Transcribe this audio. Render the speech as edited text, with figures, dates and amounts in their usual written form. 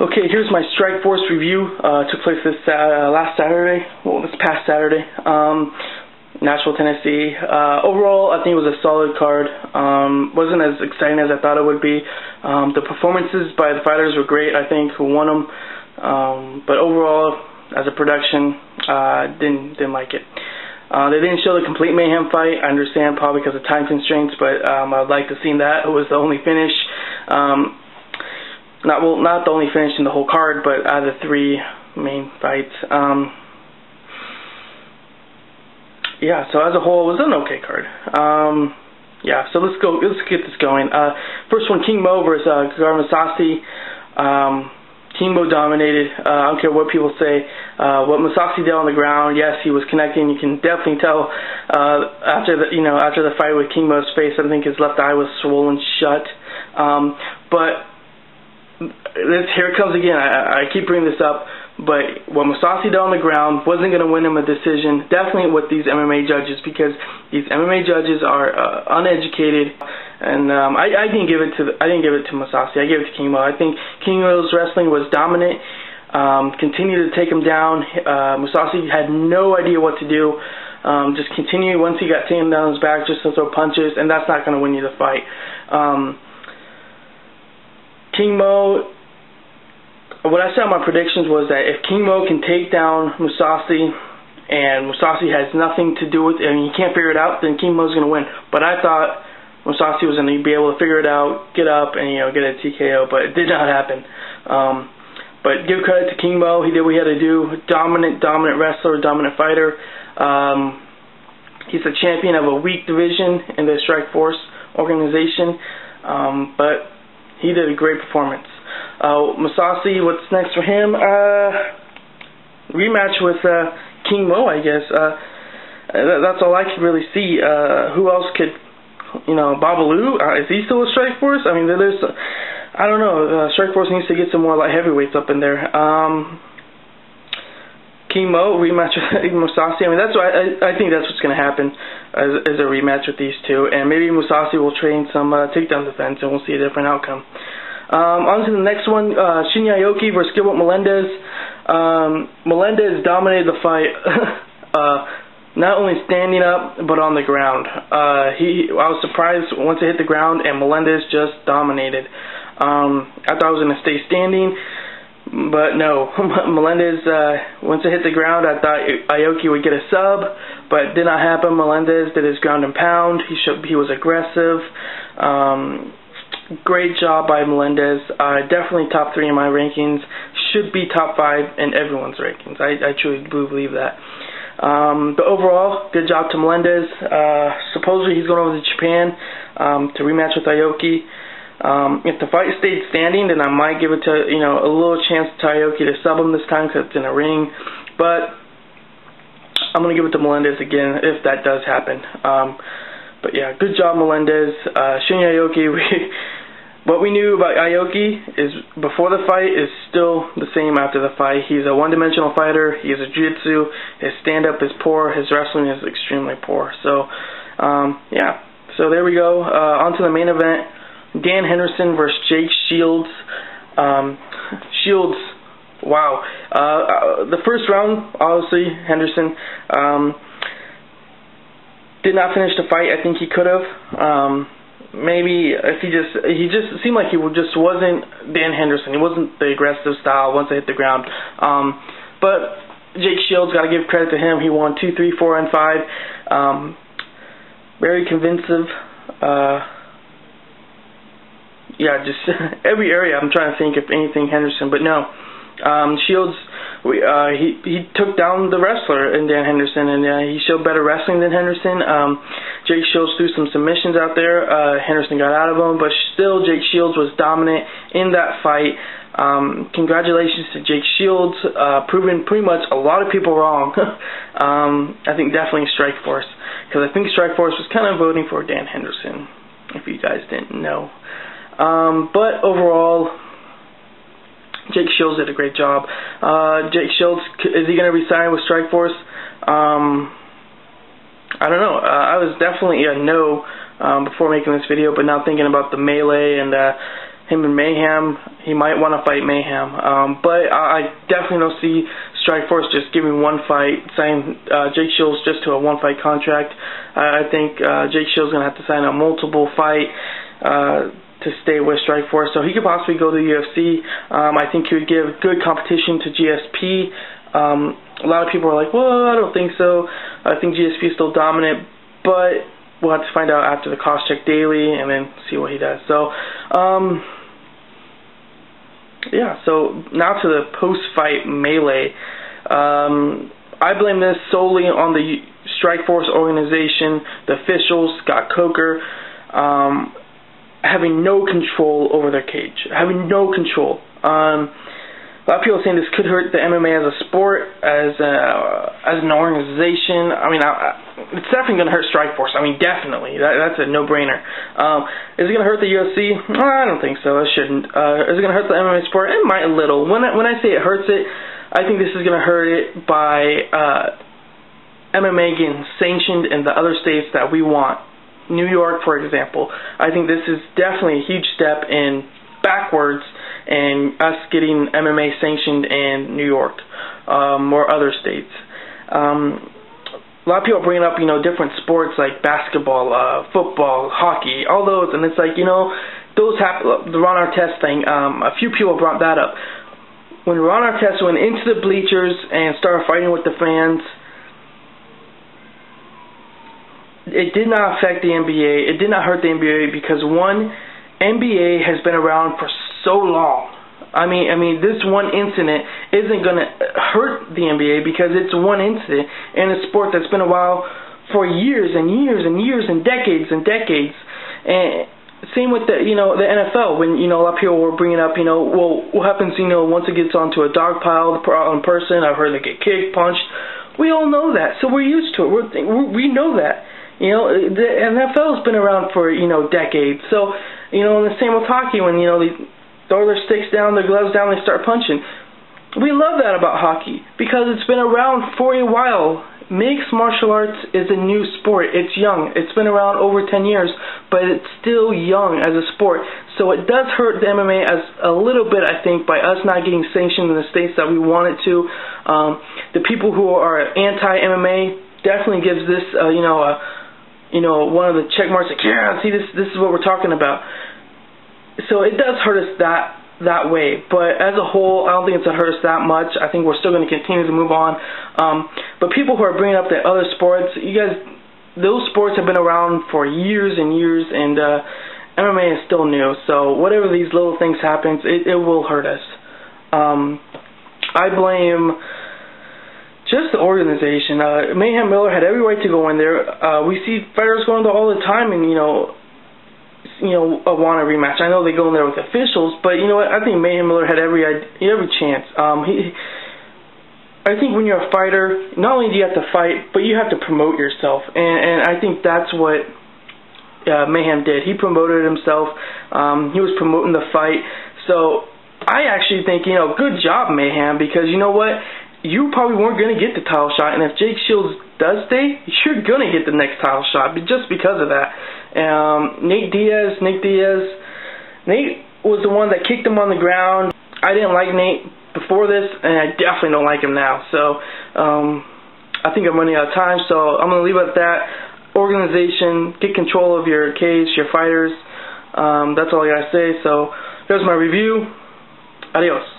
Okay, here's my Strikeforce review. Took place this past Saturday, Nashville, Tennessee. Overall, I think it was a solid card. Wasn't as exciting as I thought it would be. The performances by the fighters were great, I think, who won them. But overall, as a production, didn't like it. They didn't show the complete Mayhem fight. I understand, probably because of time constraints, but I'd like to see that. It was the only finish. Not the only finish in the whole card, but out of the three main fights. Yeah, so as a whole, it was an okay card. Yeah, so let's get this going. First one, King Mo versus Mousasi. King Mo dominated. I don't care what people say. What Mousasi did on the ground, yes, he was connecting. You can definitely tell after the fight with King Mo's face, I think his left eye was swollen shut. But here it comes again. I keep bringing this up, but what Mousasi did on the ground wasn't going to win him a decision. Definitely with these MMA judges, because these MMA judges are uneducated, and I didn't give it to Mousasi. I gave it to King Mo. I think King Mo's wrestling was dominant. Continued to take him down. Mousasi had no idea what to do. Just continue once he got taken down his back, just to throw punches, and that's not going to win you the fight. King Mo, what I said on my predictions was that if King Mo can take down Mousasi, and Mousasi has nothing to do with it, and he can't figure it out, then King Mo's going to win. But I thought Mousasi was going to be able to figure it out, get up, and get a TKO, but it did not happen. But give credit to King Mo. He did what he had to do. Dominant wrestler, dominant fighter. He's a champion of a weak division in the Strikeforce organization, but he did a great performance. Mousasi, what's next for him? Rematch with King Mo, I guess. That's all I could really see. Who else could, Babalu? Is he still a Strikeforce? I mean, I don't know. Strikeforce needs to get some more light heavyweights up in there. King Mo, rematch with Mousasi. I mean, that's what I think that's what's going to happen, is a rematch with these two, and maybe Mousasi will train some takedown defense, and we'll see a different outcome. On to the next one, Aoki versus Melendez. Melendez dominated the fight, not only standing up but on the ground. I was surprised once it hit the ground, and Melendez just dominated. I thought I was going to stay standing, but no. Melendez, once it hit the ground, I thought Aoki would get a sub, but it did not happen. Melendez did his ground and pound. He was aggressive. Great job by Melendez. Definitely top 3 in my rankings. Should be top 5 in everyone's rankings. I truly believe that. But overall, good job to Melendez. Supposedly he's going over to Japan to rematch with Aoki. If the fight stayed standing, then I might give it to, a little chance to Aoki to sub him this time because it's in a ring. But I'm going to give it to Melendez again if that does happen. But yeah, good job, Melendez. Aoki, what we knew about Aoki is before the fight is still the same after the fight. He's a one-dimensional fighter. He has a jiu-jitsu. His stand-up is poor. His wrestling is extremely poor. So, yeah. So there we go. On to the main event. Dan Henderson versus Jake Shields. Shields, wow. The first round, obviously, Henderson did not finish the fight. I think he could have. Maybe if he just seemed like he just wasn't Dan Henderson. He wasn't the aggressive style once I hit the ground. But Jake Shields, got to give credit to him. He won 2, 3, 4, and 5. Very convincing. Yeah, just every area. I'm trying to think if anything Henderson, but no. Shields, he took down the wrestler in Dan Henderson, and he showed better wrestling than Henderson. Jake Shields threw some submissions out there. Henderson got out of them, but still Jake Shields was dominant in that fight. Congratulations to Jake Shields, proving pretty much a lot of people wrong. I think definitely Strikeforce, because I think Strikeforce was kind of voting for Dan Henderson, if you guys didn't know. But overall, Jake Shields did a great job. Jake Shields, is he going to resign with Strikeforce? I don't know. I was definitely a no before making this video, but now thinking about the melee and him and Mayhem. He might want to fight Mayhem. But I definitely don't see Strikeforce just giving one fight, signing Jake Shields just to a one-fight contract. I think Jake Shields is going to have to sign a multiple fight to stay with Strikeforce. So he could possibly go to the UFC. I think he would give good competition to GSP. A lot of people are like, well, I don't think so. I think GSP is still dominant, but we'll have to find out after the cost check daily and then see what he does. So, yeah, so now to the post-fight melee. I blame this solely on the Strikeforce organization, the officials, Scott Coker, having no control over their cage, having no control. A lot of people are saying this could hurt the MMA as a sport, as an organization. I mean, it's definitely going to hurt Strikeforce. I mean, definitely. That's a no-brainer. Is it going to hurt the UFC? I don't think so. It shouldn't. Is it going to hurt the MMA sport? It might a little. When I say it hurts it, I think this is going to hurt it by MMA getting sanctioned in the other states that we want. New York, for example. I think this is definitely a huge step in backwards and us getting MMA sanctioned in New York or other states. A lot of people bring up, different sports like basketball, football, hockey, all those, and it's like, those happen. The Ron Artest thing. A few people brought that up. When Ron Artest went into the bleachers and started fighting with the fans, it did not affect the NBA. It did not hurt the NBA because, one, NBA has been around for so long. I mean, this one incident isn't going to hurt the NBA because it's one incident in a sport that's been a while for years and years and years and decades and decades. And same with the the NFL. When a lot of people were bringing up, well, what happens once it gets onto a dog pile in person? I've heard they get kicked, punched. We all know that, so we're used to it. We know that. The NFL's been around for decades. So and the same with hockey, when they throw their sticks down, their gloves down, they start punching. We love that about hockey because it's been around for a while. Mixed martial arts is a new sport. It's young. It's been around over 10 years, but it's still young as a sport. So it does hurt the MMA as a little bit, I think, by us not getting sanctioned in the states that we want it to. The people who are anti-MMA definitely gives this, one of the check marks, like, yeah, see, this is what we're talking about. So it does hurt us that way, but as a whole, I don't think it's going to hurt us that much. I think we're still going to continue to move on. But people who are bringing up the other sports, those sports have been around for years and years, and MMA is still new. So whatever these little things happens, it will hurt us. I blame just the organization. Mayhem Miller had every right to go in there. We see fighters going there all the time, and want a rematch. I know they go in there with officials, but you know what? I think Mayhem Miller had every chance. I think when you're a fighter, not only do you have to fight, but you have to promote yourself, and I think that's what Mayhem did. He promoted himself. He was promoting the fight. So I actually think, good job, Mayhem, because you know what? You probably weren't going to get the title shot, and if Jake Shields does stay, you're going to get the next title shot just because of that. Nate Diaz was the one that kicked him on the ground. I didn't like Nate before this, and I definitely don't like him now. So I think I'm running out of time, so I'm going to leave it at that. Organization, get control of your cage, your fighters. That's all I got to say. So there's my review. Adios.